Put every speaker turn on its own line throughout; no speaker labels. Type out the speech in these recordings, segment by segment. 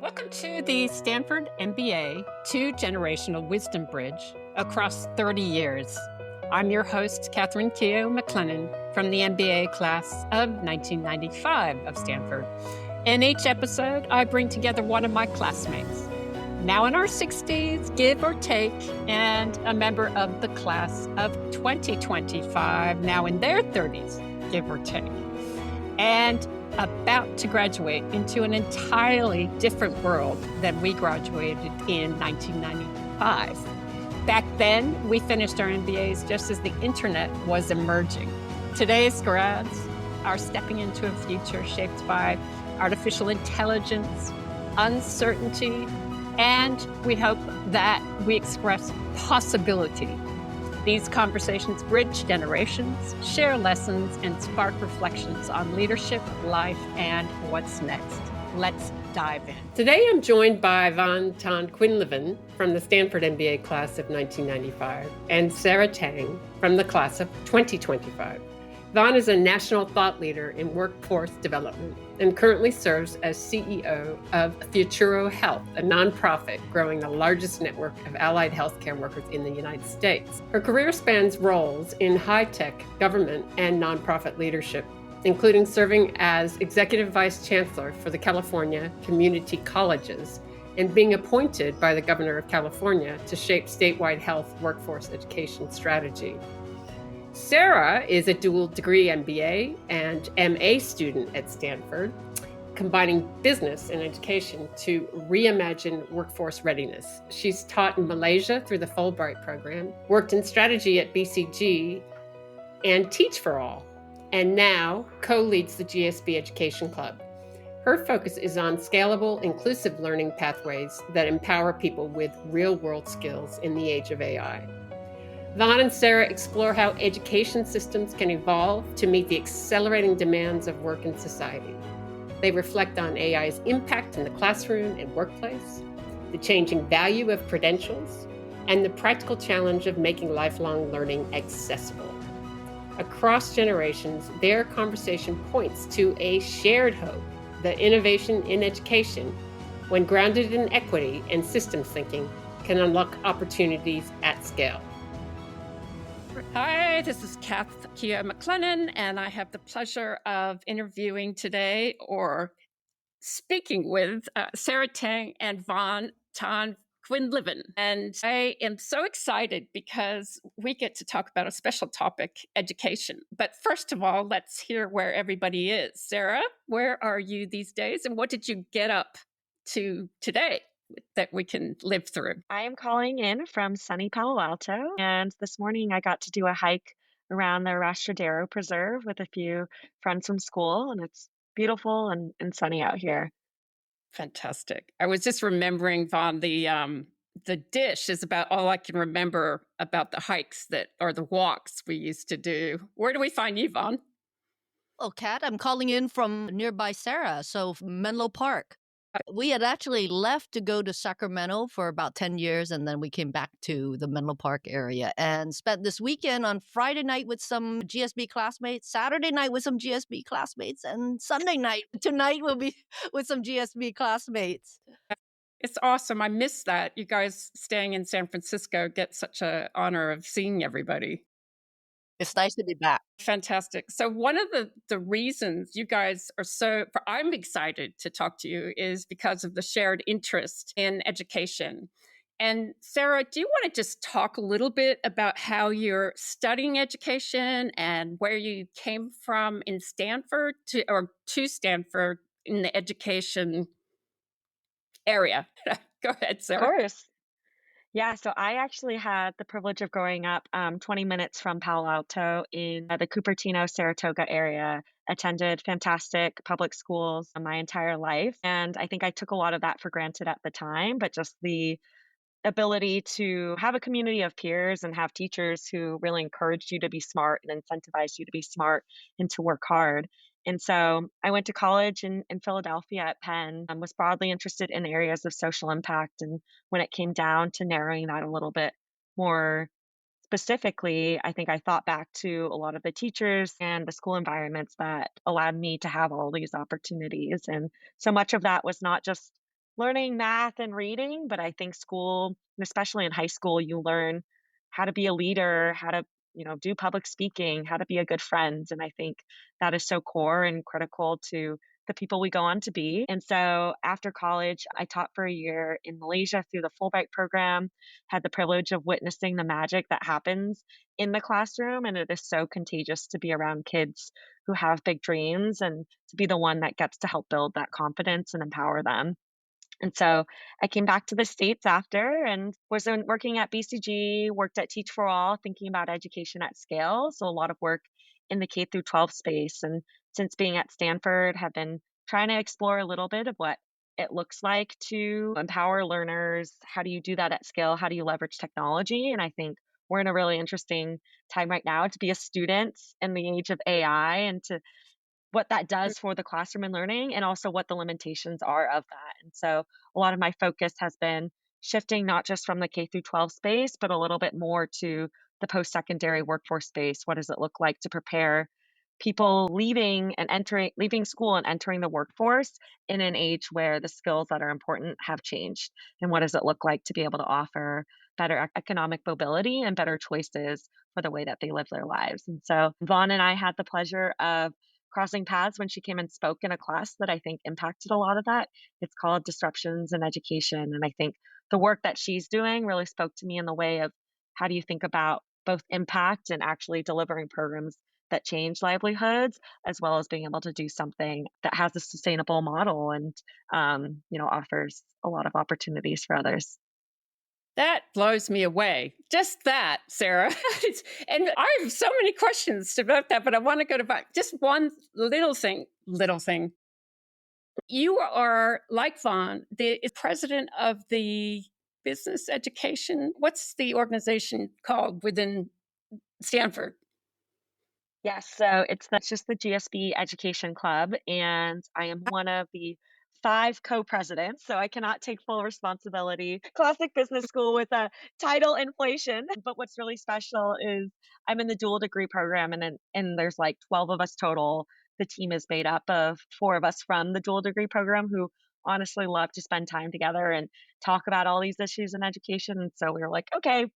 Welcome to the Stanford MBA Two-Generational Wisdom Bridge across 30 years. I'm your host, Catherine Keogh McLennan from the MBA Class of 1995 of Stanford. In each episode, I bring together one of my classmates, now in our 60s, give or take, and a member of the class of 2025, now in their 30s, give or take, and about to graduate into an entirely different world than we graduated in 1995. Back then, we finished our MBAs just as the internet was emerging. Today's grads are stepping into a future shaped by artificial intelligence, uncertainty, and we hope that we express possibility. These conversations bridge generations, share lessons, and spark reflections on leadership, life, and what's next. Let's dive in. Today, I'm joined by Ton-Quinlivan from the Stanford MBA Class of 1995 and Sarah Tang from the Class of 2025. Von is a national thought leader in workforce development and currently serves as CEO of Futuro Health, a nonprofit growing the largest network of allied healthcare workers in the United States. Her career spans roles in high-tech, government, and nonprofit leadership, including serving as Executive Vice Chancellor for the California Community Colleges and being appointed by the Governor of California to shape statewide health workforce education strategy. Sarah is a dual degree MBA and MA student at Stanford, combining business and education to reimagine workforce readiness. She's taught in Malaysia through the Fulbright Program, worked in strategy at BCG, and Teach for All, and now co-leads the GSB Education Club. Her focus is on scalable, inclusive learning pathways that empower people with real-world skills in the age of AI. Von and Sarah explore how education systems can evolve to meet the accelerating demands of work and society. They reflect on AI's impact in the classroom and workplace, the changing value of credentials, and the practical challenge of making lifelong learning accessible. Across generations, their conversation points to a shared hope that innovation in education, when grounded in equity and systems thinking, can unlock opportunities at scale. Hi, this is Kath Keogh McLennan, and I have the pleasure of interviewing today or speaking with Sarah Tang and Von Ton-Quinlivan. And I am so excited because we get to talk about a special topic, education. But first of all, let's hear where everybody is. Sarah, where are you these days, and what did you get up to today that we can live through?
I am calling in from sunny Palo Alto, and this morning I got to do a hike around the Rastradero Preserve with a few friends from school, and it's beautiful and sunny out here.
Fantastic. I was just remembering, Vaughn, the dish is about all I can remember about the hikes that or the walks we used to do. Where do we find you, Vaughn?
Oh, Kat, I'm calling in from nearby Sarah, so from Menlo Park. We had actually left to go to Sacramento for about 10 years, and then we came back to the Menlo Park area and spent this weekend on Friday night with some GSB classmates, Saturday night with some GSB classmates, and Sunday night tonight will be with some GSB classmates.
It's awesome. I miss that. You guys staying in San Francisco get such an honor of seeing everybody.
It's nice to be back.
Fantastic. So one of the reasons you guys are I'm excited to talk to you is because of the shared interest in education. And Sarah, do you want to just talk a little bit about how you're studying education and where you came from in Stanford to Stanford in the education area? Go ahead,
Of
Sarah.
course. Yeah, so I actually had the privilege of growing up 20 minutes from Palo Alto in the Cupertino, Saratoga area. Attended fantastic public schools my entire life. And I think I took a lot of that for granted at the time, but just the ability to have a community of peers and have teachers who really encouraged you to be smart and incentivized you to be smart and to work hard. And so I went to college in Philadelphia at Penn and was broadly interested in areas of social impact. And when it came down to narrowing that a little bit more specifically, I think I thought back to a lot of the teachers and the school environments that allowed me to have all these opportunities. And so much of that was not just learning math and reading, but I think school, especially in high school, you learn how to be a leader, how to, do public speaking, how to be a good friend. And I think that is so core and critical to the people we go on to be. And so after college, I taught for a year in Malaysia through the Fulbright program, had the privilege of witnessing the magic that happens in the classroom. And it is so contagious to be around kids who have big dreams and to be the one that gets to help build that confidence and empower them. And so I came back to the States after and was working at BCG, worked at Teach for All, thinking about education at scale. So a lot of work in the K through 12 space. And since being at Stanford, have been trying to explore a little bit of what it looks like to empower learners. How do you do that at scale? How do you leverage technology? And I think we're in a really interesting time right now to be a student in the age of AI and to what that does for the classroom and learning, and also what the limitations are of that. And so a lot of my focus has been shifting not just from the K through 12 space, but a little bit more to the post-secondary workforce space. What does it look like to prepare people leaving school and entering the workforce in an age where the skills that are important have changed? And what does it look like to be able to offer better economic mobility and better choices for the way that they live their lives? And so Vaughn and I had the pleasure of crossing paths when she came and spoke in a class that I think impacted a lot of that. It's called Disruptions in Education. And I think the work that she's doing really spoke to me in the way of how do you think about both impact and actually delivering programs that change livelihoods, as well as being able to do something that has a sustainable model and, offers a lot of opportunities for others.
That blows me away. Just that, Sarah. And I have so many questions about that, but I want to go to just one little thing. You are, like Vaughn, the president of the business education. What's the organization called within Stanford?
Yes, so it's just the GSB Education Club, and I am one of the 5 co-presidents, so I cannot take full responsibility. Classic business school with a title inflation. But what's really special is I'm in the dual degree program, and there's like 12 of us total. The team is made up of 4 of us from the dual degree program who honestly love to spend time together and talk about all these issues in education. And so we were like, okay,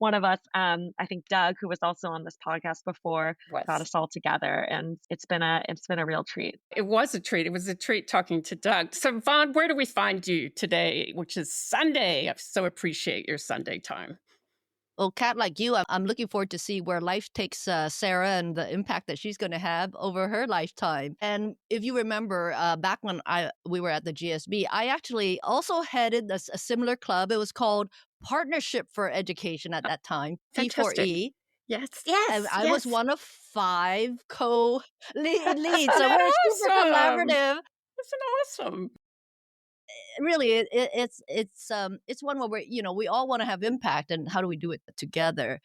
one of us, I think Doug, who was also on this podcast before, got us all together, and it's been a real treat.
It was a treat. It was a treat talking to Doug. So Vaughn, where do we find you today, which is Sunday? I so appreciate your Sunday time.
Well, Kat, like you, I'm looking forward to see where life takes Sarah and the impact that she's going to have over her lifetime. And if you remember, back when we were at the GSB, I actually also headed a similar club. It was called Partnership for Education at that time, P4E.
Yes.
And I was one of 5 co-leads. So we're super
Awesome.
collaborative.
That's awesome.
Really, it's one where we all want to have impact, and how do we do it together?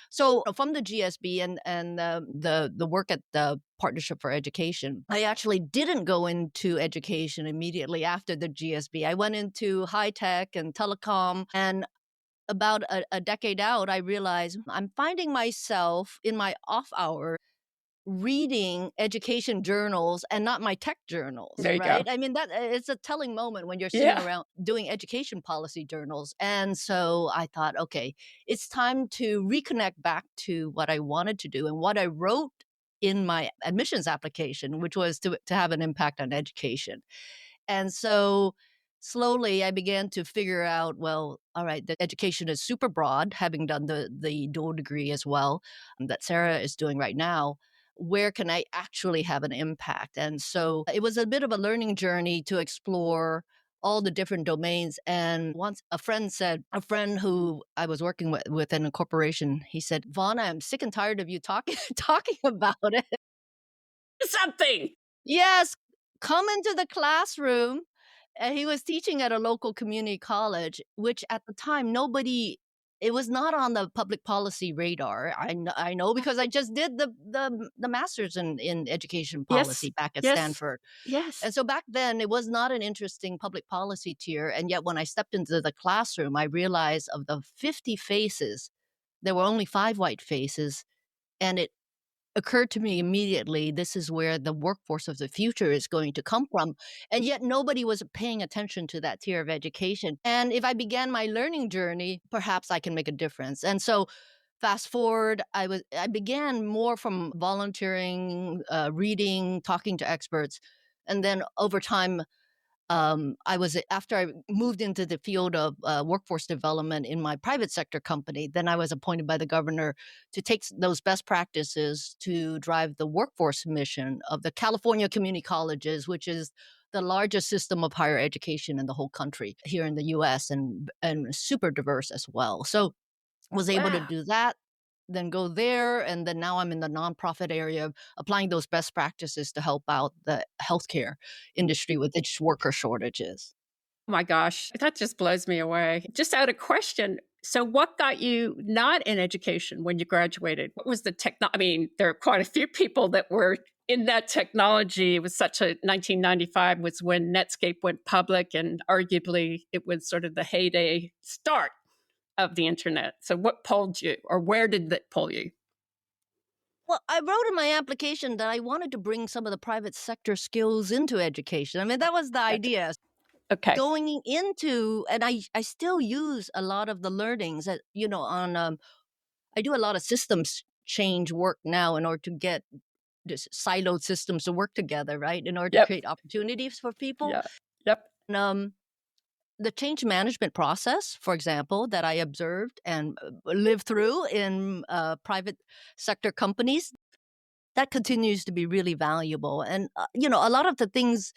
So from the GSB and the work at the Partnership for Education, I actually didn't go into education immediately after the GSB. I went into high tech and telecom, and about a decade out, I realized I'm finding myself in my off hour reading education journals and not my tech journals.
There you
right?
go.
I mean, that it's a telling moment when you're sitting around doing education policy journals. And so I thought, okay, it's time to reconnect back to what I wanted to do and what I wrote in my admissions application, which was to have an impact on education. And so slowly I began to figure out, well, all right, the education is super broad, having done the dual degree as well that Sarah is doing right now. Where can I actually have an impact? And so it was a bit of a learning journey to explore all the different domains. And once a friend who I was working with in a corporation, he said, Vaughn, I'm sick and tired of you talking about it.
Something.
Yes, come into the classroom. And he was teaching at a local community college, which at the time it was not on the public policy radar. I know because I just did the master's in education policy back at Stanford.
Yes.
And so back then it was not an interesting public policy tier. And yet when I stepped into the classroom, I realized of the 50 faces, there were only 5 white faces. And it occurred to me immediately, this is where the workforce of the future is going to come from. And yet nobody was paying attention to that tier of education. And if I began my learning journey, perhaps I can make a difference. And so fast forward, I began more from volunteering, reading, talking to experts. And then over time, after I moved into the field of workforce development in my private sector company, then I was appointed by the governor to take those best practices to drive the workforce mission of the California Community Colleges, which is the largest system of higher education in the whole country here in the US, and super diverse as well. So was able to
Wow.
do that, then go there, and then now I'm in the nonprofit area applying those best practices to help out the healthcare industry with its worker shortages.
Oh my gosh, that just blows me away. Just out of question. So, what got you not in education when you graduated? What was the I mean, there are quite a few people that were in that technology. It was such a 1995 was when Netscape went public, and arguably it was sort of the heyday start of the internet. So, what pulled you, or where did that pull you?
Well, I wrote in my application that I wanted to bring some of the private sector skills into education. I mean, that was the
Gotcha.
idea.
Okay.
Going into, and I still use a lot of the learnings that, I do a lot of systems change work now in order to get this siloed systems to work together, right? In order to
Yep.
create opportunities for people.
Yeah. Yep.
And, the change management process, for example, that I observed and lived through in private sector companies, that continues to be really valuable. And, a lot of the things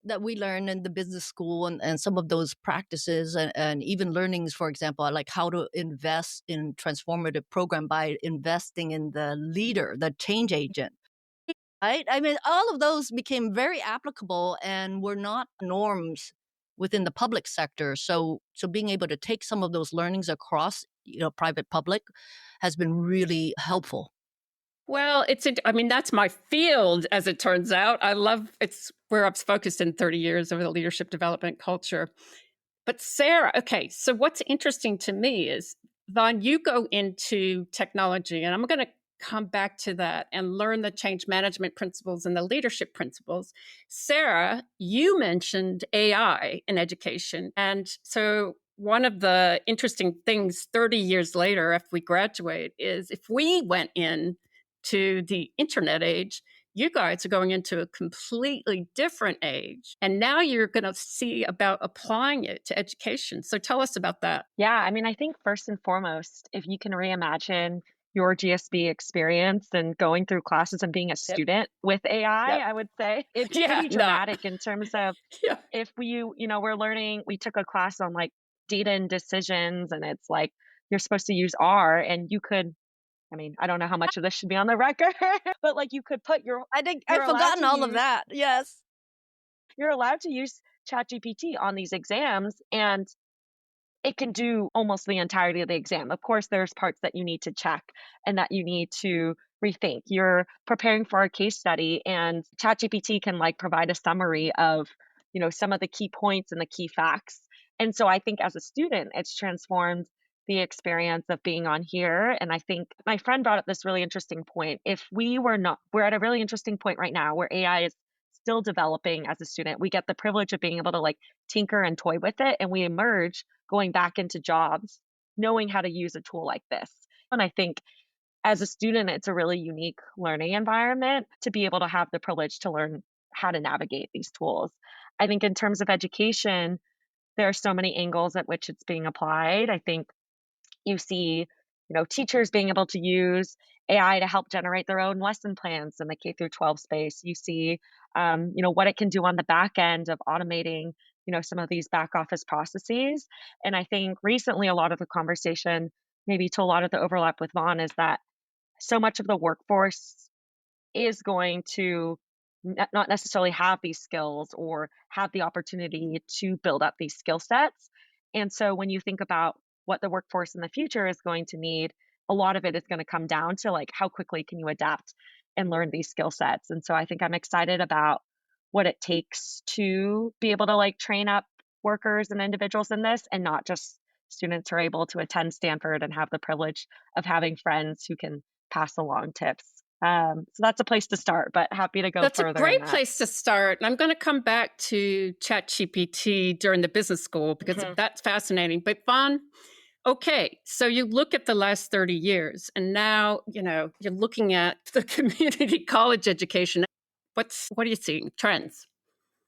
that we learn in the business school and some of those practices and even learnings, for example, like how to invest in transformative program by investing in the leader, the change agent. Right? I mean, all of those became very applicable and were not norms within the public sector. So being able to take some of those learnings across, private public has been really helpful.
Well, I mean, that's my field, as it turns out. It's where I've focused in 30 years over the leadership development culture. But Sarah, okay, so what's interesting to me is, Vaughn, you go into technology, and I'm going to come back to that and learn the change management principles and the leadership principles. Sarah, you mentioned AI in education. And so one of the interesting things 30 years later, if we graduate, is if we went in to the internet age, you guys are going into a completely different age. And now you're going to see about applying it to education. So tell us about that.
Yeah, I mean, I think first and foremost, if you can reimagine your GSB experience and going through classes and being a
Yep.
student with AI,
Yep.
I would say it's
Yeah.
pretty
No.
dramatic in terms of
Yeah.
if we took a class on like data and decisions, and it's like you're supposed to use R, and you could, I mean, I don't know how much of this should be on the record, but like you could put
I think
you're
I've
allowed
forgotten
to
all of
use
that. Yes.
you're allowed to use ChatGPT on these exams, and it can do almost the entirety of the exam. Of course, there's parts that you need to check and that you need to rethink. You're preparing for a case study, and ChatGPT can like provide a summary of, some of the key points and the key facts. And so I think as a student, it's transformed the experience of being on here. And I think my friend brought up this really interesting point. If we were not, we're at a really interesting point right now where AI is still developing as a student. We get the privilege of being able to like tinker and toy with it, and we emerge going back into jobs knowing how to use a tool like this. And I think as a student, it's a really unique learning environment to be able to have the privilege to learn how to navigate these tools. I think in terms of education, there are so many angles at which it's being applied. I think you see, teachers being able to use AI to help generate their own lesson plans in the K through 12 space. You see, what it can do on the back end of automating, some of these back office processes. And I think recently a lot of the conversation, maybe to a lot of the overlap with Vaughn, is that so much of the workforce is going to not necessarily have these skills or have the opportunity to build up these skill sets. And so when you think about what the workforce in the future is going to need, a lot of it is going to come down to like how quickly can you adapt and learn these skill sets. And so I think I'm excited about what it takes to be able to like train up workers and individuals in this, and not just students who are able to attend Stanford and have the privilege of having friends who can pass along tips. So that's a place to start, but happy to go
That's a
further in
great
that.
place to start. And I'm going to come back to ChatGPT during the business school because
Mhm.
that's fascinating. But Vaughn, okay, so you look at the last 30 years and now, you're looking at the community college education. What are you seeing? Trends?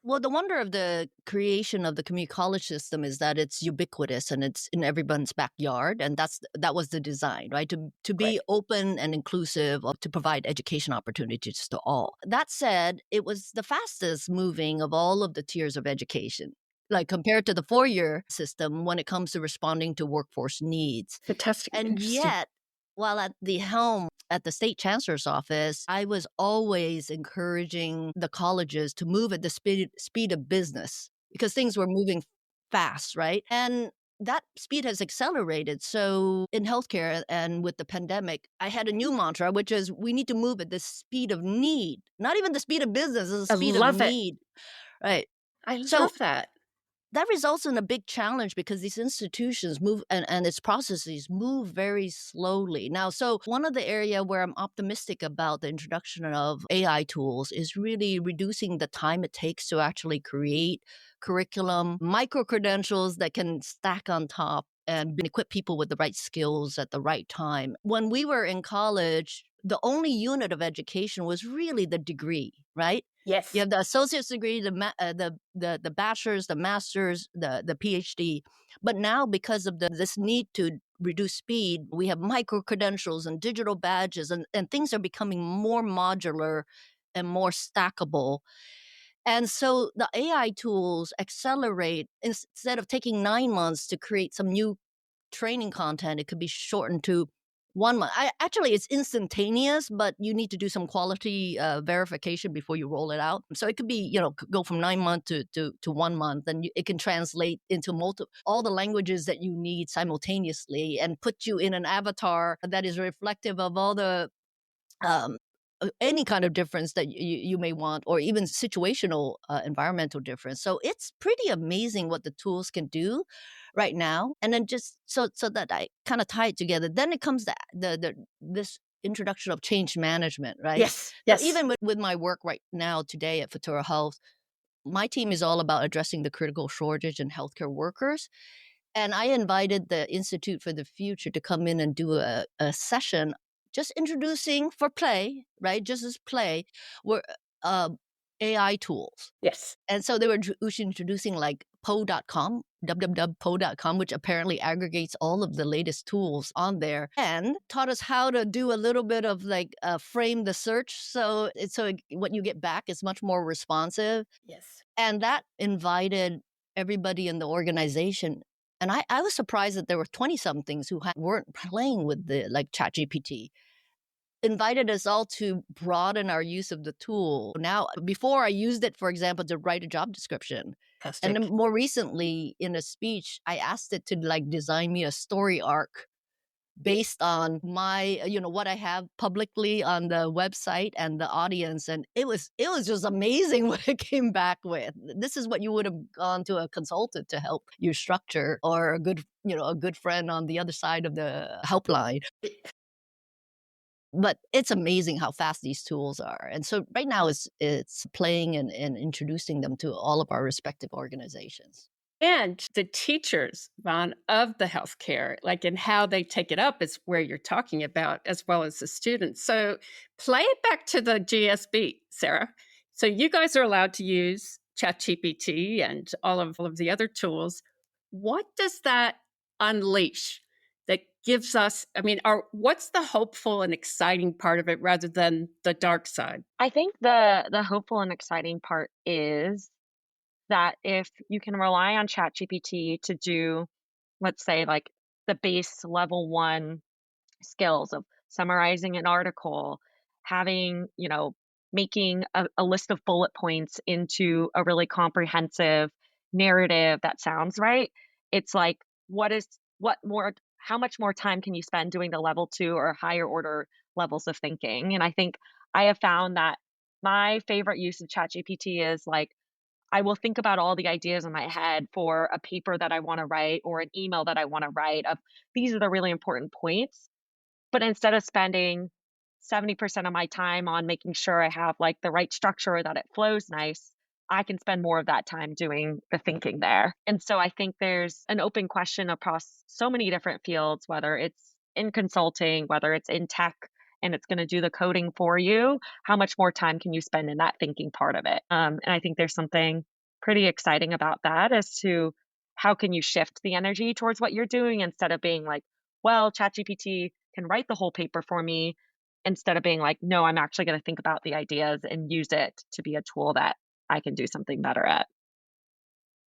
Well, the wonder of the creation of the community college system is that it's ubiquitous and it's in everyone's backyard, and that was the design, right? To
Right.
be open and inclusive, to provide education opportunities to all. That said, it was the fastest moving of all of the tiers of education. Like compared to the 4-year system when it comes to responding to workforce needs.
Fantastic.
And
Interesting.
yet, while at the helm at the state chancellor's office, I was always encouraging the colleges to move at the speed of business because things were moving fast, right? And that speed has accelerated. So in healthcare and with the pandemic, I had a new mantra, which is we need to move at the speed of need, not even the speed of business, it's the
I
speed of
love it.
need, right?
I
So
love that.
that results in a big challenge because these institutions move and its processes move very slowly. Now, so one of the area where I'm optimistic about the introduction of AI tools is really reducing the time it takes to actually create curriculum, micro credentials that can stack on top and equip people with the right skills at the right time. When we were in college, the only unit of education was really the degree, right? You
Yes.
have the associate's degree, the bachelor's, the master's, the PhD. But now, because of this need to reduce speed, we have micro credentials and digital badges, and things are becoming more modular and more stackable. And so the AI tools accelerate. Instead of taking 9 months to create some new training content, it could be shortened to 1 month. Actually, it's instantaneous, but you need to do some quality verification before you roll it out. So it could be, go from 9 months to 1 month, and it can translate into all the languages that you need simultaneously and put you in an avatar that is reflective of all the um, any kind of difference that you may want, or even situational environmental difference. So it's pretty amazing what the tools can do right now. And then just so that I kind of tie it together, then it comes to this introduction of change management, right?
Yes.
So
Yes.
even with my work right now today at Futuro Health, my team is all about addressing the critical shortage in healthcare workers. And I invited the Institute for the Future to come in and do a session just introducing for play, right? Just as play, were uh, AI tools.
Yes.
And so they were introducing like po.com, www.po.com, which apparently aggregates all of the latest tools on there, and taught us how to do a little bit of like frame the search. So what you get back is much more responsive.
Yes.
And that invited everybody in the organization. And I was surprised that there were 20 somethings who weren't playing with the like ChatGPT. Invited us all to broaden our use of the tool. Now, before I used it, for example, to write a job description. And then
Fantastic.
more recently in a speech, I asked it to like design me a story arc based on my, what I have publicly on the website and the audience. And it was just amazing what it came back with. This is what you would have gone to a consultant to help you structure, or a good friend on the other side of the helpline. But it's amazing how fast these tools are. And so right now it's playing and introducing them to all of our respective organizations.
And the teachers, Vaughn, of the healthcare, like in how they take it up is where you're talking about, as well as the students. So play it back to the GSB, Sarah. So you guys are allowed to use ChatGPT and all of the other tools. What does that unleash that gives us, what's the hopeful and exciting part of it rather than the dark side?
I think the hopeful and exciting part is that if you can rely on ChatGPT to do, let's say, like the base level one skills of summarizing an article, having, making a list of bullet points into a really comprehensive narrative that sounds right. It's like, what more, how much more time can you spend doing the level two or higher order levels of thinking? And I think I have found that my favorite use of ChatGPT is like, I will think about all the ideas in my head for a paper that I want to write or an email that I want to write of these are the really important points. But instead of spending 70% of my time on making sure I have like the right structure or that it flows nice, I can spend more of that time doing the thinking there. And so I think there's an open question across so many different fields, whether it's in consulting, whether it's in tech, and it's going to do the coding for you. How much more time can you spend in that thinking part of it? And I think there's something pretty exciting about that as to how can you shift the energy towards what you're doing instead of being like, well, ChatGPT can write the whole paper for me, instead of being like, no, I'm actually going to think about the ideas and use it to be a tool that I can do something better at.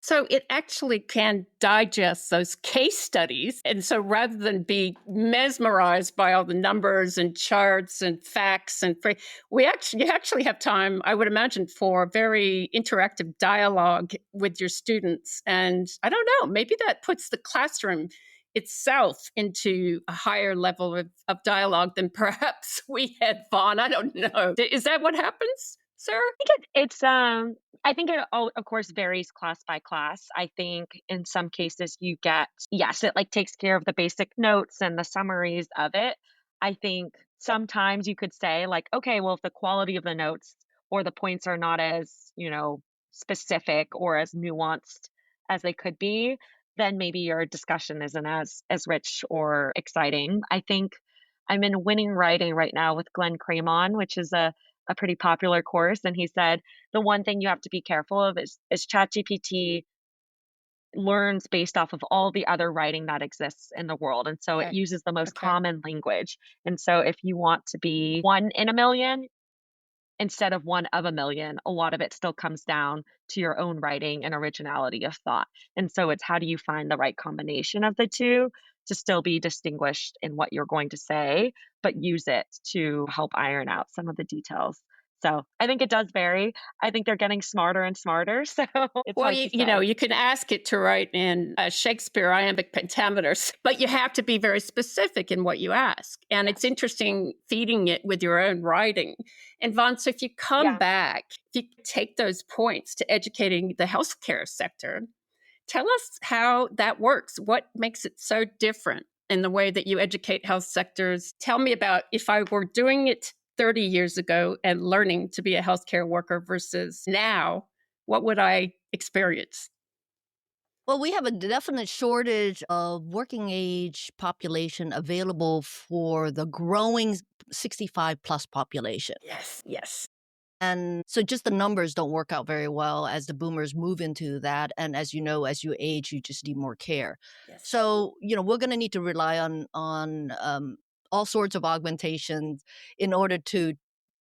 So it actually can digest those case studies. And so rather than be mesmerized by all the numbers and charts and facts and you actually have time, I would imagine, for very interactive dialogue with your students. And I don't know, maybe that puts the classroom itself into a higher level of dialogue than perhaps we had, Vaughn. I don't know. Is that what happens, Sarah?
I think it all, of course, varies class by class. I think in some cases you get, yes, it like takes care of the basic notes and the summaries of it. I think sometimes you could say like, okay, well, if the quality of the notes or the points are not as, specific or as nuanced as they could be, then maybe your discussion isn't as rich or exciting. I think I'm in winning writing right now with Glenn Cramon, which is a pretty popular course. And he said, the one thing you have to be careful of is ChatGPT learns based off of all the other writing that exists in the world. And so it uses the most common language. And so if you want to be one in a million instead of one of a million, a lot of it still comes down to your own writing and originality of thought. And so it's how do you find the right combination of the two to still be distinguished in what you're going to say, but use it to help iron out some of the details. So I think it does vary. I think they're getting smarter and smarter. So it's
well,
hard to say.
you can ask it to write in Shakespeare iambic pentameters, but you have to be very specific in what you ask. And it's interesting feeding it with your own writing. And Vaughn, so if you come back, if you take those points to educating the healthcare sector, tell us how that works. What makes it so different in the way that you educate health sectors? Tell me about if I were doing it 30 years ago and learning to be a healthcare worker versus now, what would I experience?
Well, we have a definite shortage of working age population available for the growing 65 plus population.
Yes.
And so just the numbers don't work out very well as the boomers move into that. And as you know, as you age, you just need more care.
Yes.
So, we're going to need to rely on all sorts of augmentations in order to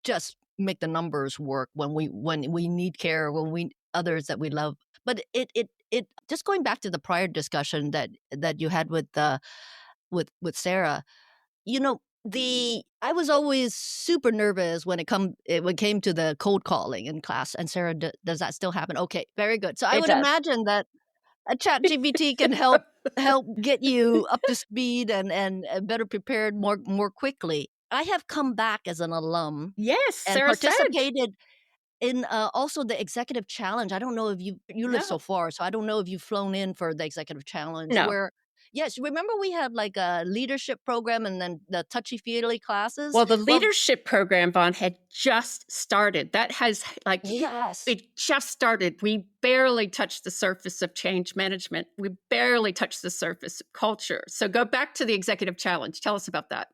just make the numbers work when we need care, when we others that we love. But it just going back to the prior discussion that you had with Sarah, I was always super nervous when it came to the cold calling in class. And Sarah, does that still happen? Okay, very good. So I would imagine that a ChatGPT can help get you up to speed and better prepared more quickly. I have come back as an alum.
Yes,
and
Sarah
participated in also the Executive Challenge. I don't know if you live so far, so I don't know if you've flown in for the Executive Challenge.
No.
Yes, remember we had like a leadership program and then the touchy-feely classes?
Well, the leadership program, Vaughn, had just started. That has it just started. We barely touched the surface of change management. We barely touched the surface of culture. So go back to the Executive Challenge. Tell us about that.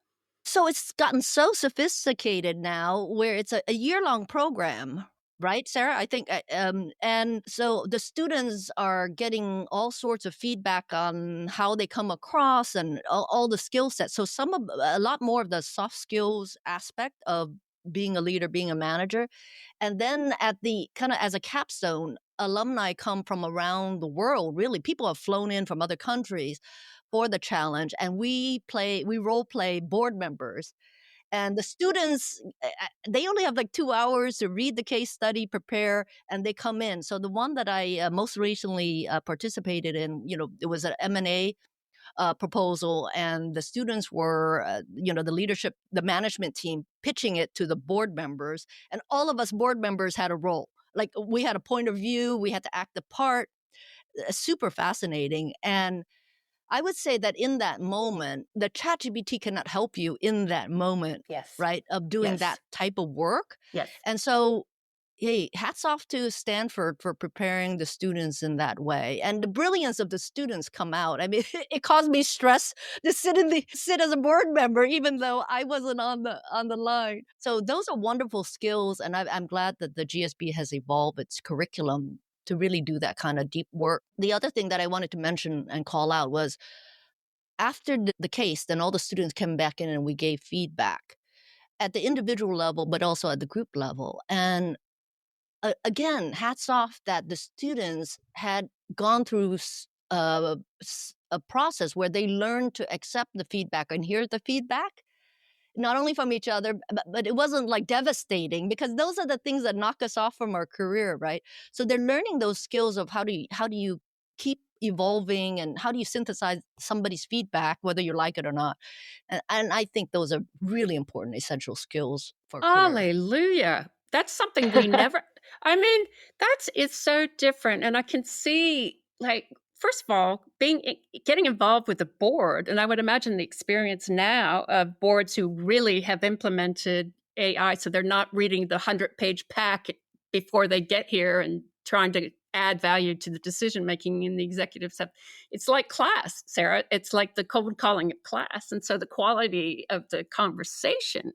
So it's gotten so sophisticated now where it's a year-long program. Right, Sarah? I think, and so the students are getting all sorts of feedback on how they come across and all the skill sets. So a lot more of the soft skills aspect of being a leader, being a manager. And then at the kind of as a capstone, alumni come from around the world. Really, people have flown in from other countries for the challenge, and we role play board members. And the students, they only have like 2 hours to read the case study, prepare, and they come in. So the one that I most recently participated in, it was an M&A proposal, and the students were, the management team pitching it to the board members. And all of us board members had a role. Like we had a point of view, we had to act the part. Super fascinating. And I would say that in that moment, the ChatGPT cannot help you in that moment,
Yes.
right, of doing
Yes.
that type of work.
Yes.
And so, hey, hats off to Stanford for preparing the students in that way. And the brilliance of the students come out. I mean, it caused me stress to sit as a board member, even though I wasn't on the line. So those are wonderful skills, and I'm glad that the GSB has evolved its curriculum to really do that kind of deep work. The other thing that I wanted to mention and call out was after the case, then all the students came back in and we gave feedback at the individual level, but also at the group level. And again, hats off that the students had gone through a process where they learned to accept the feedback and hear the feedback, not only from each other, but it wasn't like devastating, because those are the things that knock us off from our career, right? So they're learning those skills of how do you keep evolving and how do you synthesize somebody's feedback, whether you like it or not. And I think those are really important, essential skills for a career.
Hallelujah. That's something we never, I mean, it's so different. And I can see, like, first of all, getting involved with the board, and I would imagine the experience now of boards who really have implemented AI, so they're not reading the 100-page pack before they get here and trying to add value to the decision making in the executive stuff. It's like class, Sarah. It's like the cold calling of class, and so the quality of the conversation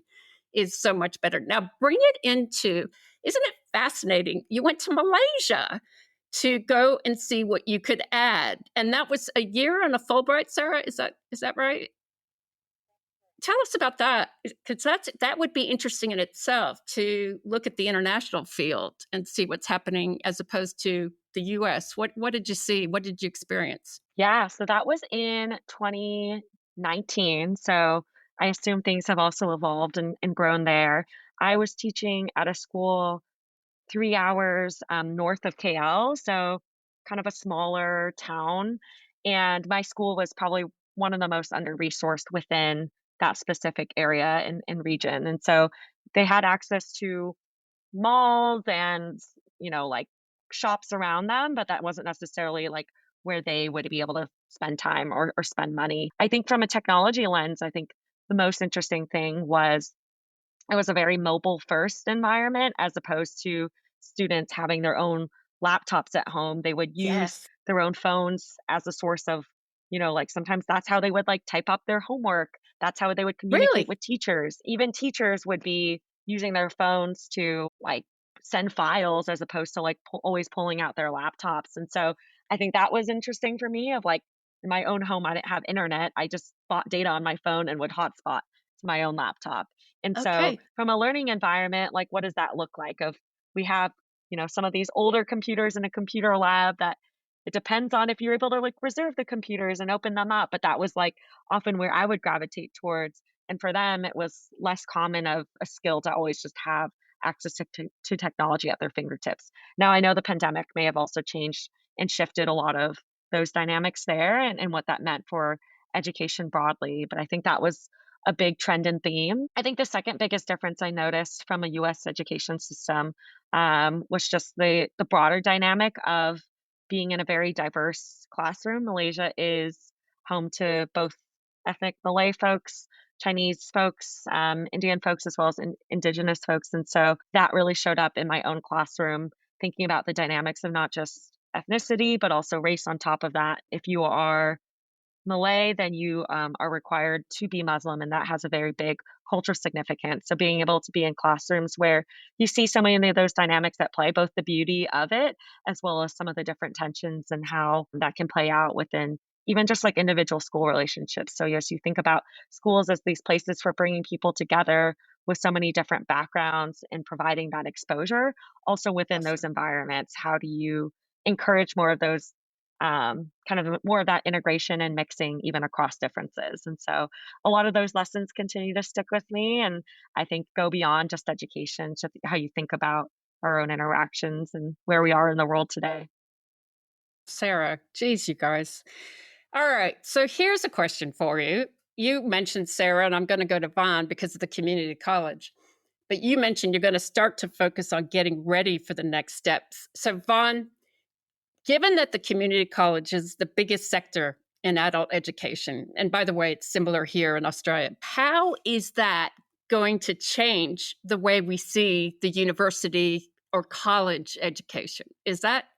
is so much better. Now, bring it into, isn't it fascinating? You went to Malaysia to go and see what you could add. And that was a year on a Fulbright, Sarah? Is that right? Tell us about that, because that would be interesting in itself to look at the international field and see what's happening as opposed to the US. What did you see? What did you experience?
Yeah, so that was in 2019. So I assume things have also evolved and grown there. I was teaching at a school 3 hours north of KL, so kind of a smaller town. And my school was probably one of the most under-resourced within that specific area and region. And so they had access to malls and, like shops around them, but that wasn't necessarily like where they would be able to spend time or spend money. I think from a technology lens, I think the most interesting thing was it was a very mobile first environment as opposed to students having their own laptops at home. They would use
Yes.
their own phones as a source of, like sometimes that's how they would like type up their homework. That's how they would communicate
Really?
with teachers. Even teachers would be using their phones to like send files as opposed to like always pulling out their laptops. And so I think that was interesting for me of like in my own home, I didn't have internet. I just bought data on my phone and would hotspot to my own laptop. And so
Okay.
from a learning environment, like what does that look like? We have, some of these older computers in a computer lab that it depends on if you're able to like reserve the computers and open them up. But that was like often where I would gravitate towards. And for them, it was less common of a skill to always just have access to technology at their fingertips. Now I know the pandemic may have also changed and shifted a lot of those dynamics there and what that meant for education broadly. But I think that was a big trend and theme. I think the second biggest difference I noticed from a US education system was just the broader dynamic of being in a very diverse classroom. Malaysia is home to both ethnic Malay folks, Chinese folks, Indian folks, as well as indigenous folks. And so that really showed up in my own classroom, thinking about the dynamics of not just ethnicity, but also race on top of that. If you are Malay, then you are required to be Muslim, and that has a very big cultural significance. So being able to be in classrooms where you see so many of those dynamics at play, both the beauty of it, as well as some of the different tensions and how that can play out within even just like individual school relationships. So yes, you think about schools as these places for bringing people together with so many different backgrounds and providing that exposure. Also within those environments, how do you encourage more of those kind of more of that integration and mixing even across differences. And so a lot of those lessons continue to stick with me. And I think go beyond just education to how you think about our own interactions and where we are in the world today.
Sarah, geez, you guys. All right. So here's a question for you. You mentioned Sarah, and I'm going to go to Vaughn because of the community college. But you mentioned you're going to start to focus on getting ready for the next steps. So Vaughn, given that the community college is the biggest sector in adult education. And by the way, it's similar here in Australia. How is that going to change the way we see the university or college education?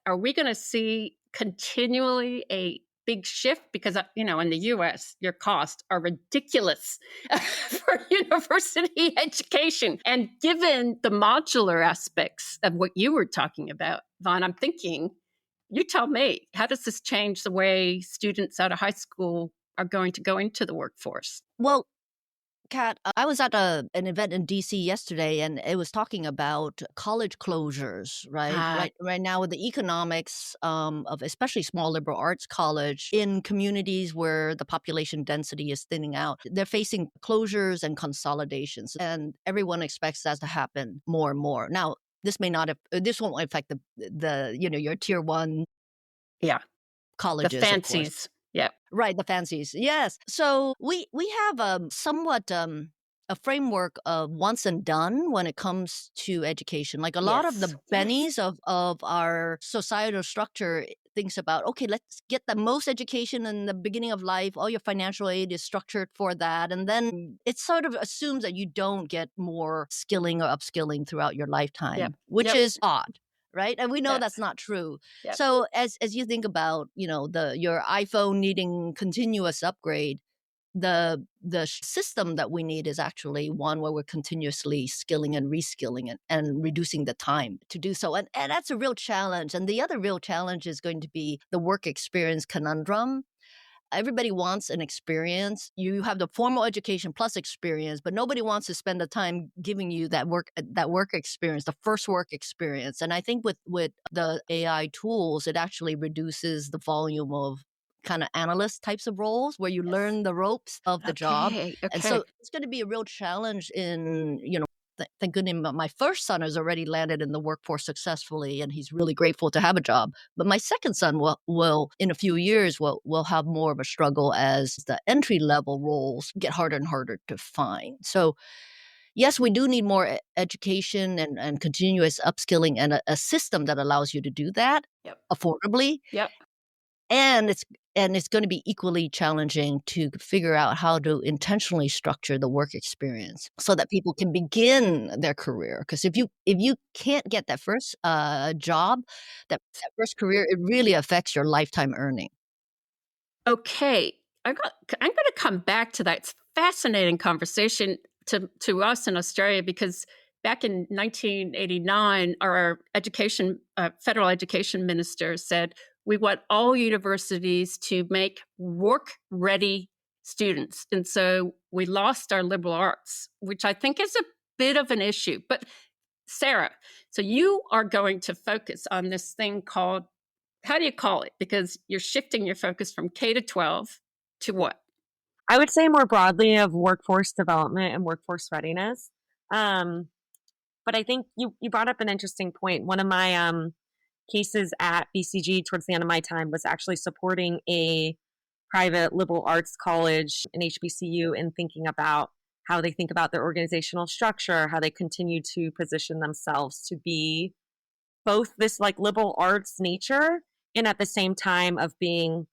Are we going to see continually a big shift? Because, in the US, your costs are ridiculous for university education. And given the modular aspects of what you were talking about, Vaughn, I'm thinking, you tell me, how does this change the way students out of high school are going to go into the workforce?
Well, Kat, I was at an event in DC yesterday, and it was talking about college closures, right? Right now, with the economics of especially small liberal arts college in communities where the population density is thinning out, they're facing closures and consolidations, and everyone expects that to happen more and more. Now, this won't affect the your tier one, colleges,
the fancies. Yeah.
Right, the fancies. Yes. So we have somewhat a framework of once and done when it comes to education. Like a lot of the bennies of our societal structure thinks about, okay, let's get the most education in the beginning of life. All your financial aid is structured for that. And then it sort of assumes that you don't get more skilling or upskilling throughout your lifetime, which is odd. Right. And we know that's not true.
Yep.
So as you think about, your iPhone needing continuous upgrade, the system that we need is actually one where we're continuously skilling and reskilling and reducing the time to do so. And that's a real challenge. And the other real challenge is going to be the work experience conundrum. Everybody wants an experience. You have the formal education plus experience, but nobody wants to spend the time giving you that work experience, the first work experience. And I think with the AI tools, it actually reduces the volume of kind of analyst types of roles where you learn the ropes of the job. And so it's going to be a real challenge in, thank goodness my first son has already landed in the workforce successfully, and he's really grateful to have a job. But my second son will in a few years, will have more of a struggle as the entry level roles get harder and harder to find. So yes, we do need more education and continuous upskilling and a system that allows you to do that affordably.
Yep.
And it's going to be equally challenging to figure out how to intentionally structure the work experience so that people can begin their career. Because if you can't get that first job, that first career, it really affects your lifetime earning.
Okay, I'm going to come back to that. It's a fascinating conversation to us in Australia, because back in 1989, our federal education minister said, we want all universities to make work-ready students. And so we lost our liberal arts, which I think is a bit of an issue. But Sarah, so you are going to focus on this thing called, how do you call it? Because you're shifting your focus from K to 12 to what?
I would say more broadly of workforce development and workforce readiness. But I think you brought up an interesting point. One of my cases at BCG towards the end of my time was actually supporting a private liberal arts college, an HBCU, in thinking about how they think about their organizational structure, how they continue to position themselves to be both this like liberal arts nature and at the same time of being,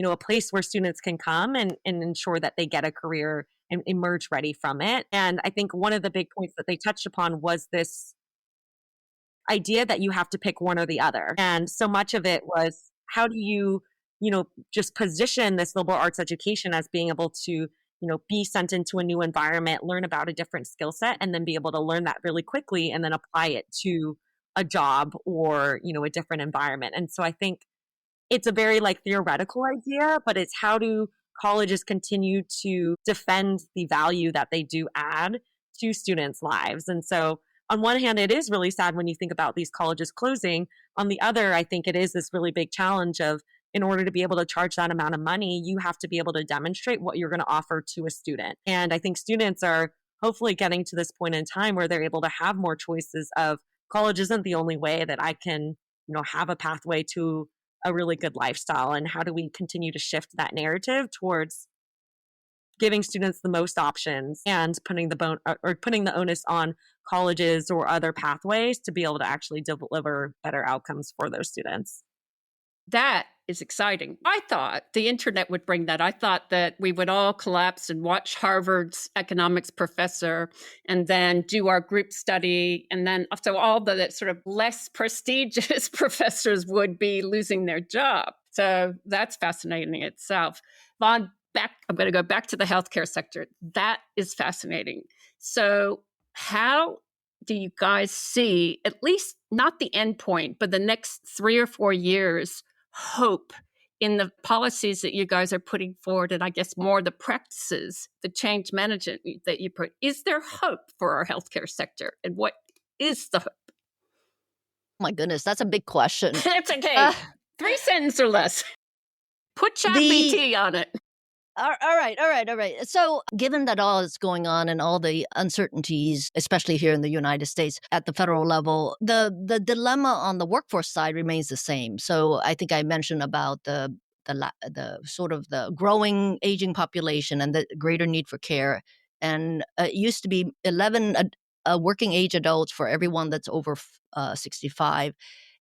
a place where students can come and ensure that they get a career and emerge ready from it. And I think one of the big points that they touched upon was this idea that you have to pick one or the other. And so much of it was, how do you, just position this liberal arts education as being able to, be sent into a new environment, learn about a different skill set, and then be able to learn that really quickly and then apply it to a job or, a different environment. And so I think it's a very theoretical idea, but it's how do colleges continue to defend the value that they do add to students' lives. And so on one hand, it is really sad when you think about these colleges closing. On the other, I think it is this really big challenge of, in order to be able to charge that amount of money, you have to be able to demonstrate what you're going to offer to a student. And I think students are hopefully getting to this point in time where they're able to have more choices of, college isn't the only way that I can, have a pathway to a really good lifestyle. And how do we continue to shift that narrative towards giving students the most options and putting the onus on colleges or other pathways to be able to actually deliver better outcomes for those students.
That is exciting. I thought the internet would bring that. I thought that we would all collapse and watch Harvard's economics professor and then do our group study. And then so all the sort of less prestigious professors would be losing their job. So that's fascinating in itself. Vaughn, I'm going to go back to the healthcare sector. That is fascinating. So how do you guys see, at least not the end point, but the next 3 or 4 years, hope in the policies that you guys are putting forward, and I guess more the practices, the change management that you put? Is there hope for our healthcare sector? And what is the hope?
My goodness, that's a big question.
It's okay. 3 sentences or less. Put ChatGPT on it.
All right. So given that all is going on and all the uncertainties, especially here in the United States at the federal level, the dilemma on the workforce side remains the same. So I think I mentioned about the sort of the growing aging population and the greater need for care. And it used to be 11 working age adults for everyone that's over 65.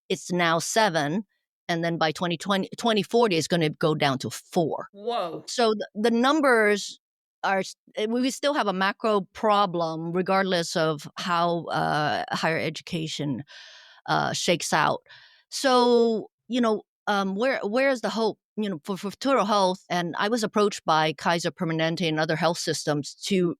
It's now 7. And then by 2040, it's going to go down to 4.
Whoa.
So the numbers are, we still have a macro problem regardless of how higher education shakes out. So, where is the hope? For Futuro Health, and I was approached by Kaiser Permanente and other health systems to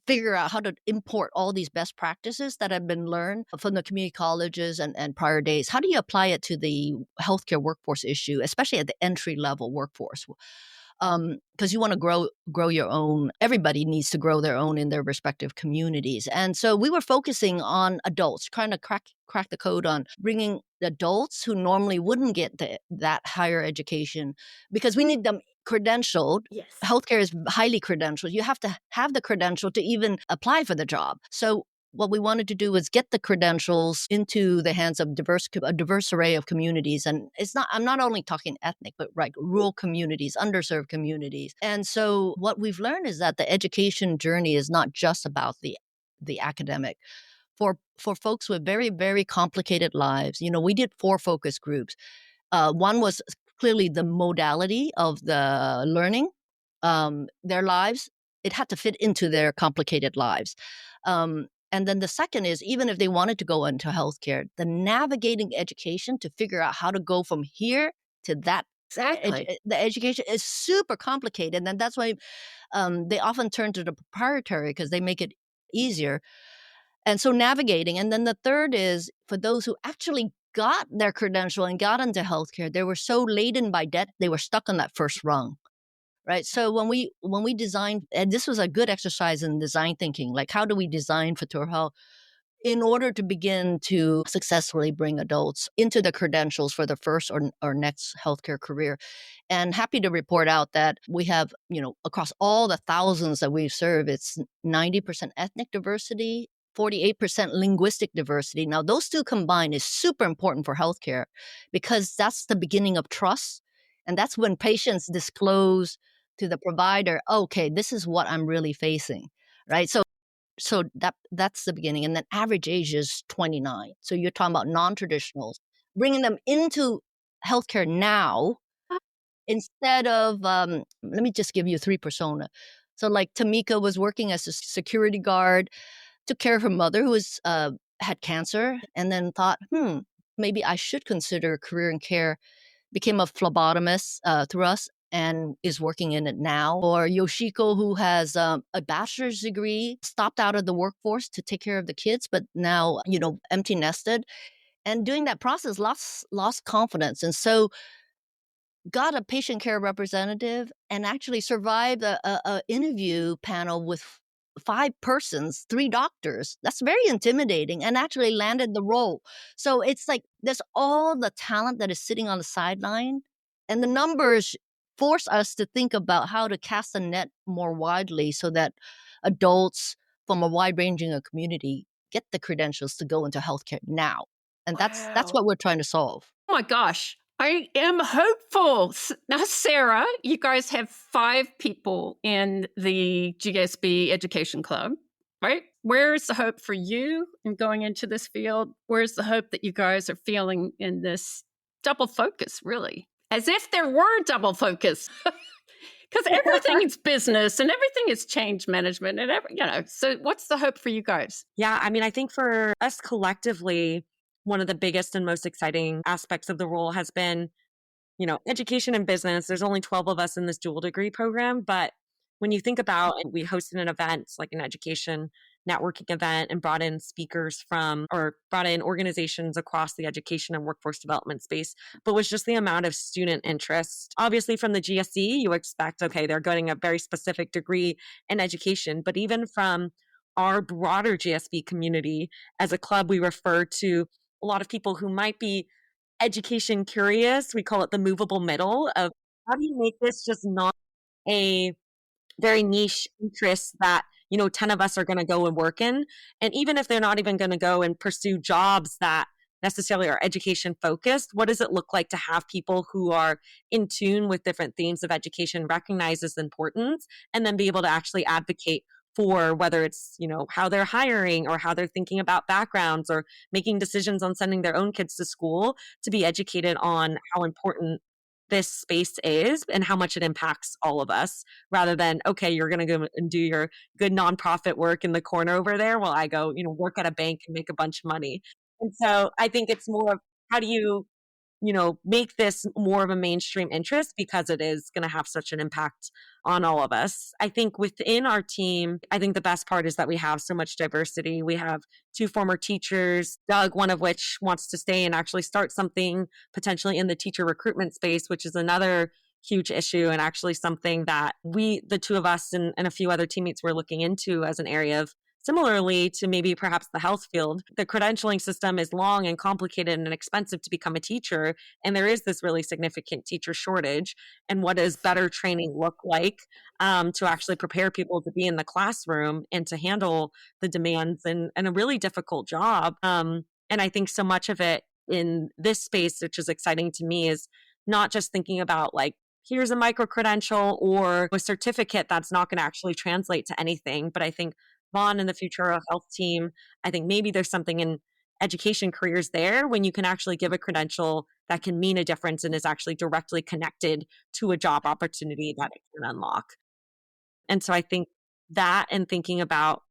figure out how to import all these best practices that have been learned from the community colleges and prior days. How do you apply it to the healthcare workforce issue, especially at the entry-level workforce? Because you want to grow your own. Everybody needs to grow their own in their respective communities. And so we were focusing on adults, trying to crack the code on bringing adults who normally wouldn't get that higher education, because we need them credentialed.
Yes.
Healthcare is highly credentialed. You have to have the credential to even apply for the job. So what we wanted to do was get the credentials into the hands of a diverse array of communities. And I'm not only talking ethnic, but rural communities, underserved communities. And so what we've learned is that the education journey is not just about the academic. For folks with very, very complicated lives, we did 4 focus groups. One was clearly the modality of the learning, their lives. It had to fit into their complicated lives. And then the second is, even if they wanted to go into healthcare, the navigating education to figure out how to go from here to that.
Exactly.
The education is super complicated. And that's why they often turn to the proprietary, because they make it easier. And so navigating. And then the third is for those who actually got their credential and got into healthcare, they were so laden by debt, they were stuck on that first rung. Right. So when we designed, and this was a good exercise in design thinking, like how do we design Futuro Health in order to begin to successfully bring adults into the credentials for the first or next healthcare career. And happy to report out that we have, across all the thousands that we've served, it's 90% ethnic diversity, 48% linguistic diversity. Now, those two combined is super important for healthcare, because that's the beginning of trust. And that's when patients disclose to the provider, okay, this is what I'm really facing, right? So that's the beginning. And then average age is 29. So you're talking about non-traditionals, bringing them into healthcare now instead of, let me just give you 3 persona. So like Tamika was working as a security guard, took care of her mother who had cancer, and then thought, maybe I should consider a career in care, became a phlebotomist through us, and is working in it now. Or Yoshiko, who has a bachelor's degree, stopped out of the workforce to take care of the kids, but now, empty nested. And doing that process, lost confidence. And so got a patient care representative and actually survived a interview panel with 5 persons, 3 doctors. That's very intimidating, and actually landed the role. So it's like there's all the talent that is sitting on the sideline, and the numbers force us to think about how to cast the net more widely so that adults from a wide-ranging community get the credentials to go into healthcare now. And that's what we're trying to solve.
Oh my gosh. I am hopeful. Now, Sarah, you guys have 5 people in the GSB Education Club, right? Where's the hope for you in going into this field? Where's the hope that you guys are feeling in this double focus, really? As if there were double focus. Because everything is business and everything is change management and so what's the hope for you guys?
Yeah, I mean, I think for us collectively, one of the biggest and most exciting aspects of the role has been, education and business. There's only 12 of us in this dual degree program, but when you think about, and we hosted an event, like an education networking event, and brought in speakers brought in organizations across the education and workforce development space, but was just the amount of student interest. Obviously from the GSE, you expect, okay, they're getting a very specific degree in education, but even from our broader GSB community, as a club, we refer to a lot of people who might be education curious. We call it the movable middle of how do you make this just not a very niche interest that 10 of us are going to go and work in. And even if they're not even going to go and pursue jobs that necessarily are education focused, what does it look like to have people who are in tune with different themes of education, recognize its importance, and then be able to actually advocate for whether it's how they're hiring or how they're thinking about backgrounds or making decisions on sending their own kids to school, to be educated on how important this space is and how much it impacts all of us, rather than, okay, you're going to go and do your good nonprofit work in the corner over there while I go, work at a bank and make a bunch of money. And so I think it's more of how do you, make this more of a mainstream interest, because it is going to have such an impact on all of us. I think within our team, I think the best part is that we have so much diversity. We have 2 former teachers, Doug, one of which wants to stay and actually start something potentially in the teacher recruitment space, which is another huge issue, and actually something that the 2 of us and a few other teammates were looking into as an area of, similarly to maybe perhaps the health field. The credentialing system is long and complicated and expensive to become a teacher, and there is this really significant teacher shortage. And what does better training look like to actually prepare people to be in the classroom and to handle the demands and a really difficult job? And I think so much of it in this space, which is exciting to me, is not just thinking about like, here's a micro credential or a certificate that's not going to actually translate to anything. But I think Vaughn and the Futuro Health team, I think maybe there's something in education careers there when you can actually give a credential that can mean a difference and is actually directly connected to a job opportunity that it can unlock. And so I think that, and thinking about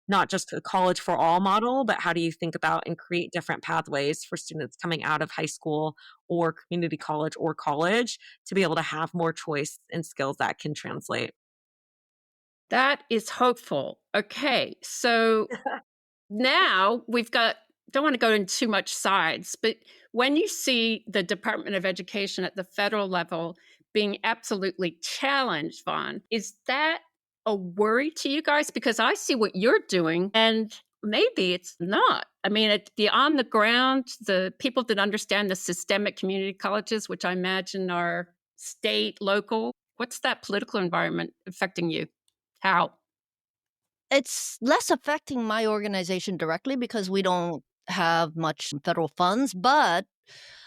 not just a college for all model, but how do you think about and create different pathways for students coming out of high school or community college or college to be able to have more choice and skills that can translate.
That is hopeful. Okay, so now don't want to go into too much sides, but when you see the Department of Education at the federal level being absolutely challenged, Vaughn, is that a worry to you guys? Because I see what you're doing and maybe it's not. I mean, the on the ground, the people that understand the systemic community colleges, which I imagine are state, local, what's that political environment affecting you? How?
It's less affecting my organization directly because we don't have much federal funds, but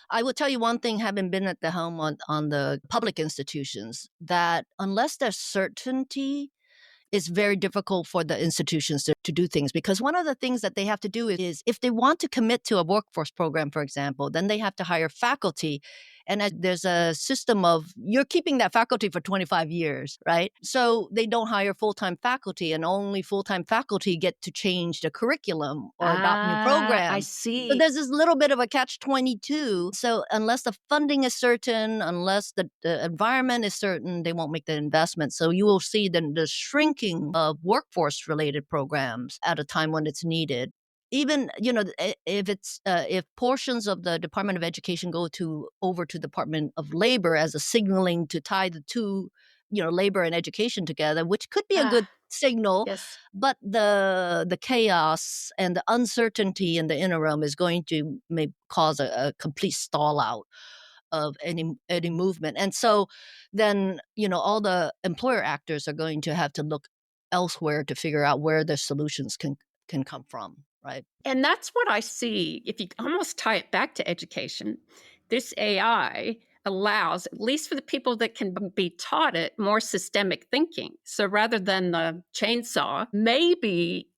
I will tell you one thing, having been at the helm on the public institutions, that unless there's certainty, it's very difficult for the institutions to do things, because one of the things that they have to do is if they want to commit to a workforce program, for example, then they have to hire faculty. And there's a system of you're keeping that faculty for 25 years, right? So they don't hire full-time faculty, and only full-time faculty get to change the curriculum or adopt new programs.
I see.
So there's this little bit of a catch-22. So unless the funding is certain, unless the environment is certain, they won't make the investment. So you will see the shrinking of workforce-related programs at a time when it's needed. Even, if portions of the Department of Education go over to Department of Labor as a signaling to tie the two, labor and education together, which could be a good signal.
Yes.
But the chaos and the uncertainty in the interim is going to cause a complete stall out of any movement. And so then, all the employer actors are going to have to look elsewhere to figure out where the solutions can come from. Right.
And that's what I see. If you almost tie it back to education, this AI allows, at least for the people that can be taught it, more systemic thinking. So rather than the chainsaw, maybe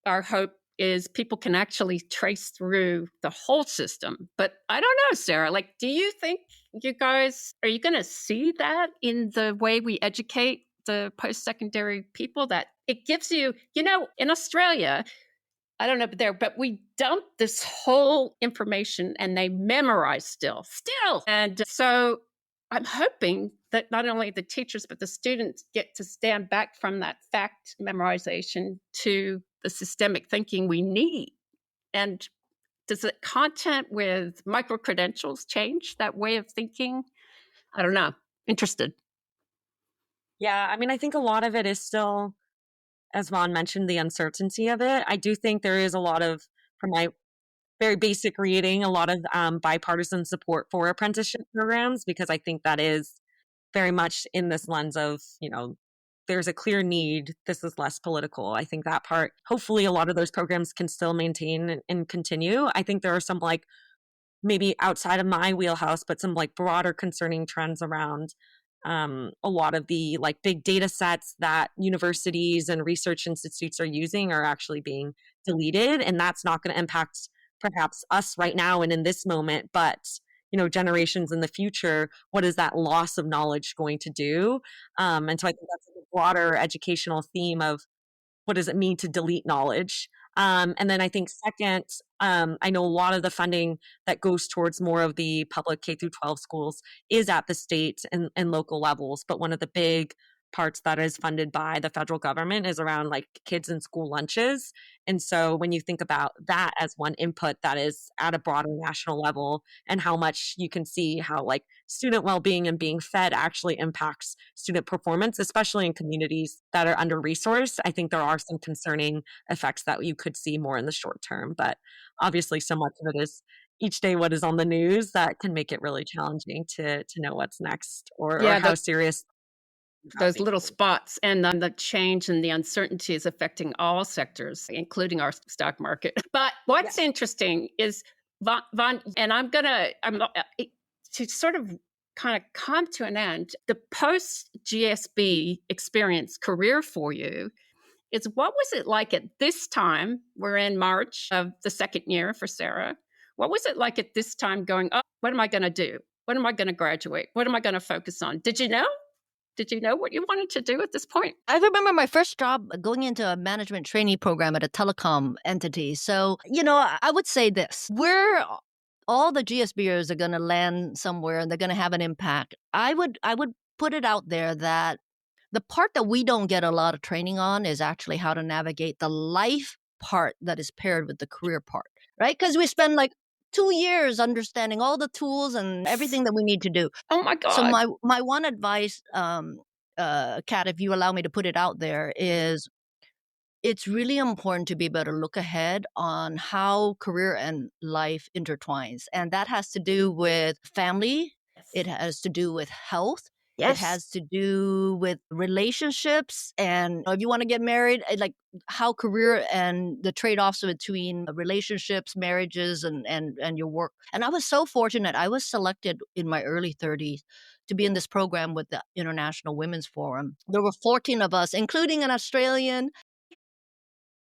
our hope is people can actually trace through the whole system. But I don't know, Sarah, like, do you think you guys, are you going to see that in the way we educate the post-secondary people, that it gives you, in Australia, I don't know, but we dump this whole information and they memorize still. And so I'm hoping that not only the teachers, but the students get to stand back from that fact memorization to the systemic thinking we need. And does the content with micro-credentials change that way of thinking? I don't know. Interested.
Yeah, I mean, I think a lot of it is still, as Ron mentioned, the uncertainty of it. I do think there is a lot of, from my very basic reading, a lot of bipartisan support for apprenticeship programs, because I think that is very much in this lens of, there's a clear need. This is less political. I think that part, hopefully a lot of those programs can still maintain and continue. I think there are some like maybe outside of my wheelhouse, but some like broader concerning trends around a lot of the like big data sets that universities and research institutes are using are actually being deleted. And that's not going to impact perhaps us right now and in this moment, but generations in the future. What is that loss of knowledge going to do? And so I think that's a broader educational theme of what does it mean to delete knowledge? And then I think second, I know a lot of the funding that goes towards more of the public K through 12 schools is at the state and local levels. But one of the big parts that is funded by the federal government is around like kids and school lunches. And so when you think about that as one input that is at a broader national level, and how much you can see how like student well-being and being fed actually impacts student performance, especially in communities that are under-resourced, I think there are some concerning effects that you could see more in the short term. But obviously so much of it is each day what is on the news that can make it really challenging to know what's next, or how serious
those little spots, and then the change and the uncertainty is affecting all sectors, including our stock market. But what's interesting is, Von, and I'm to sort of kind of come to an end, the post GSB experience career for you is, what was it like at this time? We're in March of the second year for Sarah. What was it like at this time going, oh, what am I going to do? When am I going to graduate? What am I going to focus on? Did you know? Did you know what you wanted to do at this point?
I remember my first job going into a management trainee program at a telecom entity. So, I would say this. All the GSBers are going to land somewhere and they're going to have an impact. I would put it out there that the part that we don't get a lot of training on is actually how to navigate the life part that is paired with the career part, right? Because we spend like 2 years understanding all the tools and everything that we need to do.
Oh my God.
So my one advice, Kat, if you allow me to put it out there, is it's really important to be able to look ahead on how career and life intertwines. And that has to do with family. It has to do with health. It has to do with relationships. And if you want to get married, like how career and the trade-offs between relationships, marriages, and your work. And I was so fortunate. I was selected in my early 30s to be in this program with the International Women's Forum. There were 14 of us, including an Australian,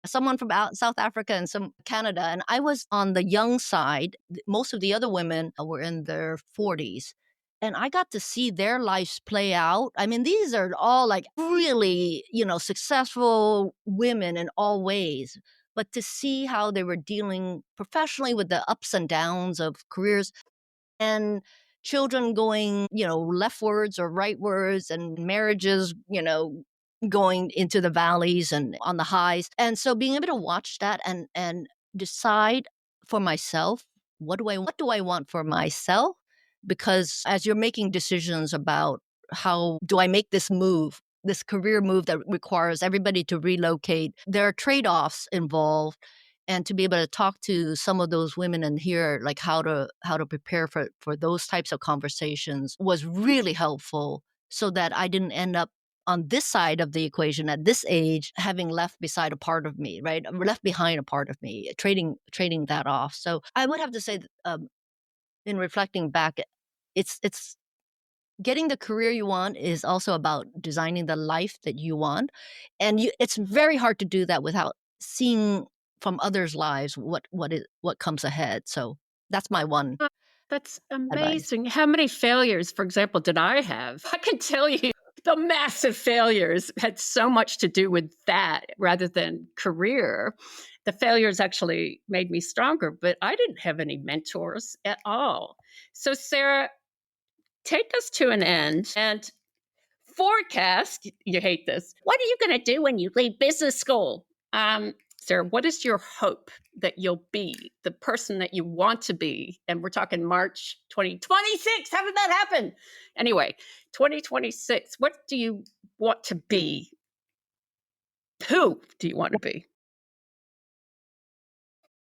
someone from South Africa, and some Canada. And I was on the young side. Most of the other women were in their 40s. And I got to see their lives play out. I mean, these are all like really, successful women in all ways. But to see how they were dealing professionally with the ups and downs of careers, and children going, leftwards or rightwards, and marriages, going into the valleys and on the highs. And so being able to watch that and decide for myself, what do I want for myself? Because as you're making decisions about how do I make this move, this career move that requires everybody to relocate, there are trade-offs involved. And to be able to talk to some of those women and hear like how to prepare for those types of conversations was really helpful, so that I didn't end up on this side of the equation at this age, having left behind a part of me, trading that off. So I would have to say, in reflecting back, it's getting the career you want is also about designing the life that you want. And it's very hard to do that without seeing from others' lives what comes ahead. So that's my one
That's
advice.
amazing. How many failures, for example, did I have? I can tell you the massive failures had so much to do with that rather than career. The failures actually made me stronger, but I didn't have any mentors at all. So, Sarah, take us to an end and forecast. You hate this. What are you going to do when you leave business school? Sarah, what is your hope that you'll be the person that you want to be? And we're talking March 2026. How did that happen? Anyway, 2026, what do you want to be? Who do you want to be?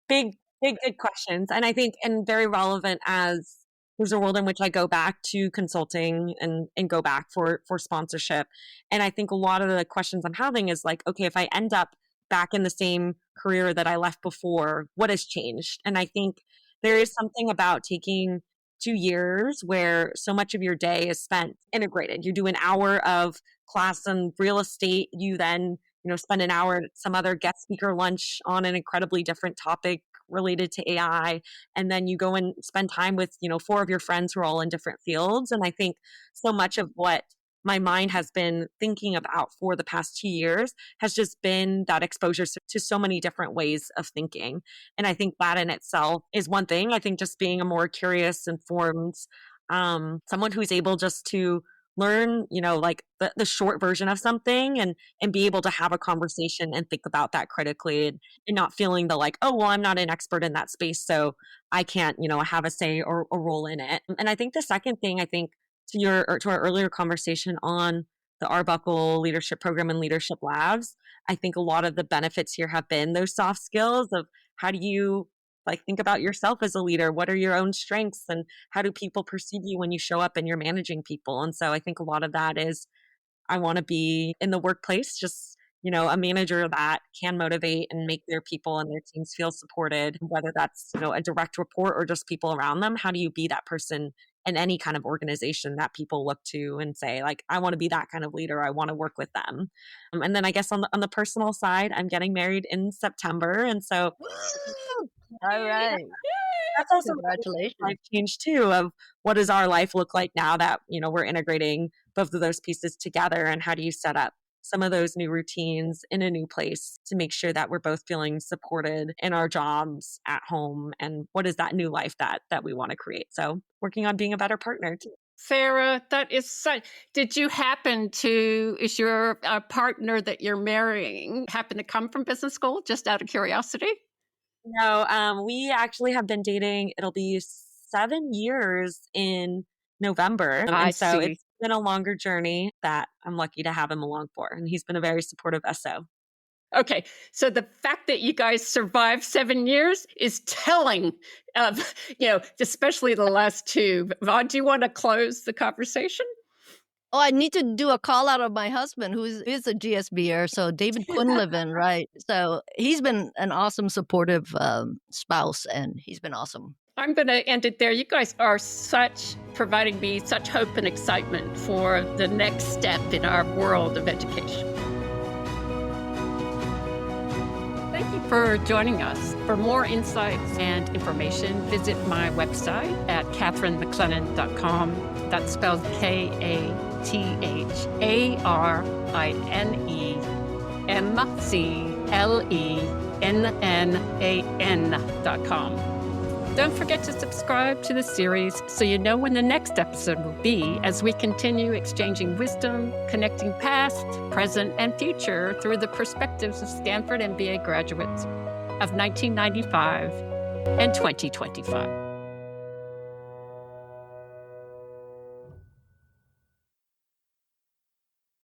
Big, good questions. And I think, and very relevant as there's a world in which I go back to consulting and go back for sponsorship. And I think a lot of the questions I'm having is like, okay, if I end up back in the same career that I left before, what has changed? And I think there is something about taking 2 years where so much of your day is spent integrated. You do an hour of class on real estate, you then spend an hour at some other guest speaker lunch on an incredibly different topic related to AI. And then you go and spend time with, 4 of your friends who are all in different fields. And I think so much of what my mind has been thinking about for the past 2 years has just been that exposure to so many different ways of thinking. And I think that in itself is one thing. I think just being a more curious, informed, someone who's able just to learn, like the short version of something and be able to have a conversation and think about that critically and not feeling the like, oh, well, I'm not an expert in that space, so I can't, have a say or a role in it. And I think the second thing, I think to our earlier conversation on the Arbuckle Leadership Program and Leadership Labs, I think a lot of the benefits here have been those soft skills of how do you like think about yourself as a leader? What are your own strengths and how do people perceive you when you show up and you're managing people? And so I think a lot of that is I want to be in the workplace, just, a manager that can motivate and make their people and their teams feel supported, whether that's, a direct report or just people around them. How do you be that person in any kind of organization that people look to and say, like, I want to be that kind of leader. I want to work with them. And then I guess on the personal side, I'm getting married in September. And so
All right.
that's also
Congratulations.
a life change too of what does our life look like now that, we're integrating both of those pieces together, and how do you set up some of those new routines in a new place to make sure that we're both feeling supported in our jobs at home, and what is that new life that we want to create. So working on being a better partner too.
Sarah, that is such. Is your partner that you're marrying happen to come from business school, just out of curiosity?
No, we actually have been dating. It'll be 7 years in November.
I
So
see.
it's been a longer journey that I'm lucky to have him along for. And he's been a very supportive SO.
Okay, so the fact that you guys survived 7 years is telling of, especially the last two. Vaughn, do you want to close the conversation?
Oh, I need to do a call out of my husband, who is a GSBer. So David Quinlivan, right? So he's been an awesome, supportive spouse, and he's been awesome.
I'm going to end it there. You guys are providing me such hope and excitement for the next step in our world of education. Thank you for joining us. For more insights and information, visit my website at katherinemclennan.com. That's spelled KATHARINEMCLENNAN.com. Don't forget to subscribe to the series so you know when the next episode will be, as we continue exchanging wisdom, connecting past, present, and future through the perspectives of Stanford MBA graduates of 1995 and 2025.